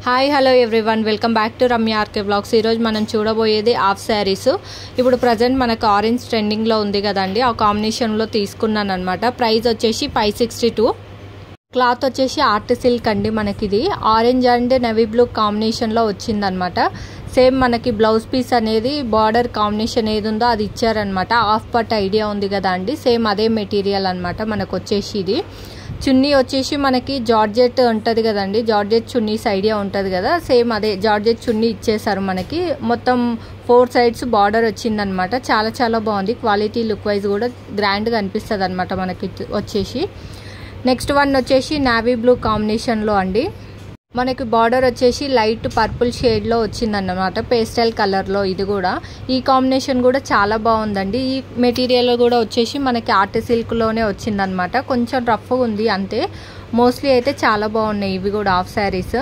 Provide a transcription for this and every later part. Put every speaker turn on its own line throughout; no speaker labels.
Hi hello everyone, welcome back to Ramya RK blogs. ఈరోజు మనం చూడబోయేది హాఫ్ శారీస్. ఇప్పుడు ప్రజెంట్ మనకు ఆరెంజ్ ట్రెండింగ్లో ఉంది కదండి, ఆ కాంబినేషన్లో తీసుకున్నాను అనమాట. ప్రైస్ వచ్చేసి 562. క్లాత్ వచ్చేసి ఆర్ట్ సిల్క్ అండి. మనకి ఇది ఆరెంజ్ అండ్ నెవీ బ్లూ కాంబినేషన్లో వచ్చిందనమాట. సేమ్ మనకి బ్లౌజ్ పీస్ అనేది బార్డర్ కాంబినేషన్ ఏది ఉందో అది ఇచ్చారనమాట. హాఫ్ పట్ ఐడియా ఉంది కదా అండి, సేమ్ అదే మెటీరియల్ అనమాట. మనకు వచ్చేసి ఇది చున్నీ వచ్చేసి మనకి జార్జెట్ ఉంటుంది కదండి, జార్జెట్ చున్నీస్ ఐడియా ఉంటుంది కదా, సేమ్ అదే జార్జెట్ చున్నీ ఇచ్చేసారు మనకి. మొత్తం 4 సైడ్స్ బార్డర్ వచ్చిందనమాట. చాలా చాలా బాగుంది. క్వాలిటీ లుక్ వైజ్ కూడా గ్రాండ్గా అనిపిస్తుంది అనమాట మనకి వచ్చేసి. నెక్స్ట్ వన్ వచ్చేసి నావీ బ్లూ కాంబినేషన్లో అండి. మనకి బార్డర్ వచ్చేసి లైట్ పర్పుల్ షేడ్లో వచ్చిందన్నమాట, పేస్టల్ కలర్లో. ఇది కూడా ఈ కాంబినేషన్ కూడా చాలా బాగుందండి. ఈ మెటీరియల్ కూడా వచ్చేసి మనకి ఆర్ట్ సిల్క్లోనే వచ్చిందనమాట. కొంచెం రఫ్గా ఉంది అంతే, మోస్ట్లీ అయితే చాలా బాగున్నాయి ఇవి కూడా హాఫ్ శారీస్.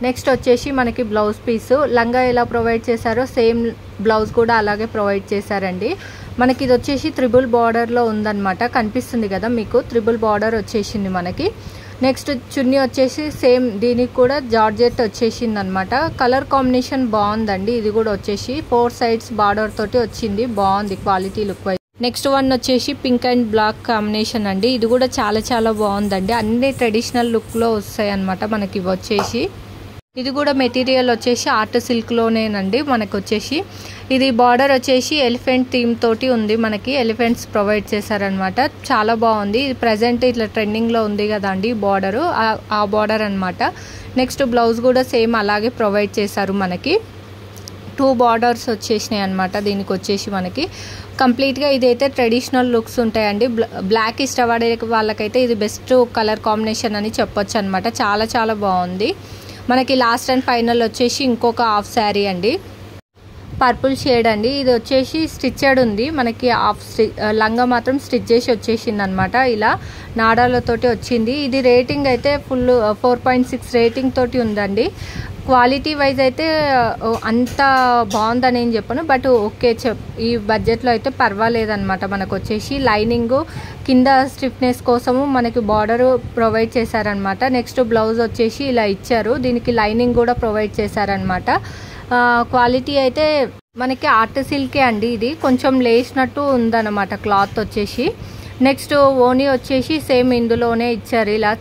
నెక్స్ట్ వచ్చేసి మనకి బ్లౌజ్ పీసు. లంగా ఎలా ప్రొవైడ్ చేశారో సేమ్ బ్లౌజ్ కూడా అలాగే ప్రొవైడ్ చేశారండి. మనకి ఇది వచ్చేసి త్రిబుల్ బార్డర్లో ఉందన్నమాట, కనిపిస్తుంది కదా మీకు, త్రిబుల్ బార్డర్ వచ్చేసింది మనకి. నెక్స్ట్ చున్నీ వచ్చేసి సేమ్ దీనికి కూడా జార్జెట్ వచ్చేసింది అనమాట. కలర్ కాంబినేషన్ బాగుందండి. ఇది కూడా వచ్చేసి 4 సైడ్స్ బార్డర్ తోటి వచ్చింది, బాగుంది quality look wise. Next one వచ్చేసి పింక్ అండ్ బ్లాక్ కాంబినేషన్ అండి. ఇది కూడా చాలా చాలా బాగుందండి. అన్ని ట్రెడిషనల్ లుక్లో వస్తాయి అనమాట మనకి ఇవి వచ్చేసి. ఇది కూడా మెటీరియల్ వచ్చేసి ఆర్ట్ సిల్క్లోనేనండి మనకు వచ్చేసి. ఇది బార్డర్ వచ్చేసి ఎలిఫెంట్ థీమ్ తోటి ఉంది, మనకి ఎలిఫెంట్స్ ప్రొవైడ్ చేశారనమాట. చాలా బాగుంది. ఇది ప్రజెంట్ ఇట్లా ట్రెండింగ్లో ఉంది కదండి బార్డరు, ఆ బార్డర్ అనమాట. నెక్స్ట్ బ్లౌజ్ కూడా సేమ్ అలాగే ప్రొవైడ్ చేశారు మనకి. 2 బార్డర్స్ వచ్చేసినాయి అనమాట దీనికి వచ్చేసి మనకి. కంప్లీట్గా ఇదైతే ట్రెడిషనల్ లుక్స్ ఉంటాయండి. బ్లాక్ ఇష్టపడే వాళ్ళకైతే ఇది బెస్ట్ కలర్ కాంబినేషన్ అని చెప్పొచ్చు అనమాట. చాలా చాలా బాగుంది. మనకి లాస్ట్ అండ్ ఫైనల్ వచ్చేసి ఇంకొక హాఫ్ శారీ అండి, పర్పుల్ షేడ్ అండి. ఇది వచ్చేసి స్టిచ్చెడ్ ఉంది మనకి. లంగా మాత్రం స్టిచ్ చేసి వచ్చేసింది అనమాట. ఇలా నాడాలతోటి వచ్చింది. ఇది రేటింగ్ అయితే ఫుల్ 4.6 రేటింగ్ తోటి ఉందండి. క్వాలిటీ వైజ్ అయితే అంత బాగుందని ఏం చెప్పను, బట్ ఓకే ఈ బడ్జెట్లో అయితే పర్వాలేదన్నమాట. మనకు వచ్చేసి లైనింగ్ కింద స్టిఫ్నెస్ కోసము మనకి బార్డర్ ప్రొవైడ్ చేశారనమాట. నెక్స్ట్ బ్లౌజ్ వచ్చేసి ఇలా ఇచ్చారు, దీనికి లైనింగ్ కూడా ప్రొవైడ్ చేశారనమాట. క్వాలిటీ అయితే మనకి ఆర్ట్ సిల్కే అండి. ఇది కొంచెం లేసినట్టు ఉందన్నమాట క్లాత్ వచ్చేసి. నెక్స్ట్ ఓనీ వచ్చేసి సేమ్ ఇందులోనే ఇచ్చారు, ఇలా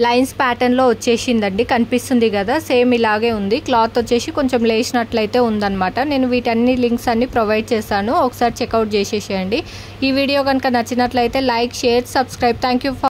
లైన్స్ ప్యాటర్న్లో వచ్చేసిందండి, కనిపిస్తుంది కదా, సేమ్ ఇలాగే ఉంది. క్లాత్ వచ్చేసి కొంచెం లేచినట్లయితే ఉందన్నమాట. నేను వీటన్ని లింక్స్ అన్ని ప్రొవైడ్ చేశాను, ఒకసారి చెక్అవుట్ చేసేసేయండి. ఈ వీడియో కనుక నచ్చినట్లయితే like, share, subscribe. Thank you for